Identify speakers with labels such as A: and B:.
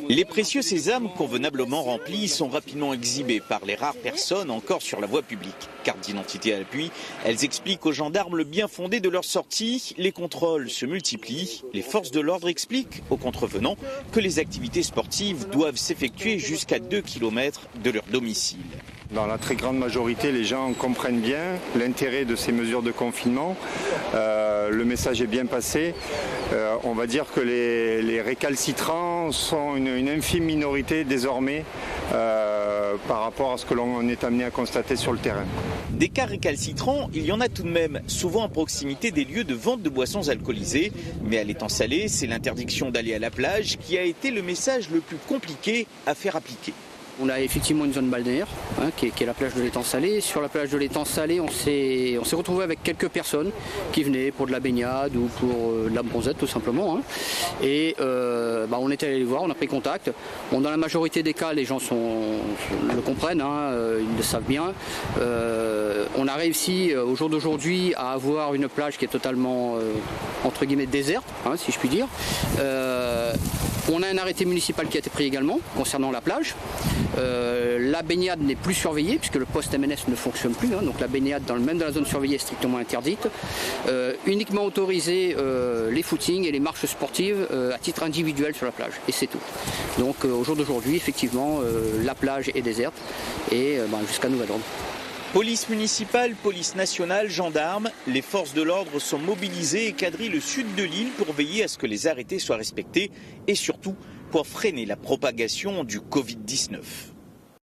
A: Les précieux sésames convenablement remplis sont rapidement exhibés par les rares personnes encore sur la voie publique. Carte d'identité à l'appui, elles expliquent aux gendarmes le bien fondé de leur sortie. Les contrôles se multiplient. Les forces de l'ordre expliquent aux contrevenants que les activités sportives doivent s'effectuer jusqu'à 2 km de leur domicile.
B: Dans la très grande majorité, les gens comprennent bien l'intérêt de ces mesures de confinement. Le message est bien passé. On va dire que les récalcitrants sont une infime minorité désormais par rapport à ce que l'on est amené à constater sur le terrain.
A: Des cas récalcitrants, il y en a tout de même, souvent à proximité des lieux de vente de boissons alcoolisées. Mais à l'étang salé, c'est l'interdiction d'aller à la plage qui a été le message le plus compliqué à faire appliquer.
C: On a effectivement une zone balnéaire qui est la plage de l'étang salé. Sur la plage de l'étang salé, on s'est retrouvé avec quelques personnes qui venaient pour de la baignade ou pour de la bronzette tout simplement. Et on était allé les voir, on a pris contact. Bon, dans la majorité des cas, les gens le comprennent, ils le savent bien. On a réussi au jour d'aujourd'hui à avoir une plage qui est totalement entre guillemets déserte, si je puis dire. On a un arrêté municipal qui a été pris également concernant la plage. La baignade n'est plus surveillée puisque le poste MNS ne fonctionne plus, donc la baignade même dans la zone surveillée est strictement interdite. Uniquement autorisé les footings et les marches sportives à titre individuel sur la plage, et c'est tout. Donc au jour d'aujourd'hui, effectivement, la plage est déserte et jusqu'à nouvel ordre.
A: Police municipale, police nationale, gendarmes, les forces de l'ordre sont mobilisées et quadrillent le sud de l'île pour veiller à ce que les arrêtés soient respectés et surtout pour freiner la propagation du Covid-19.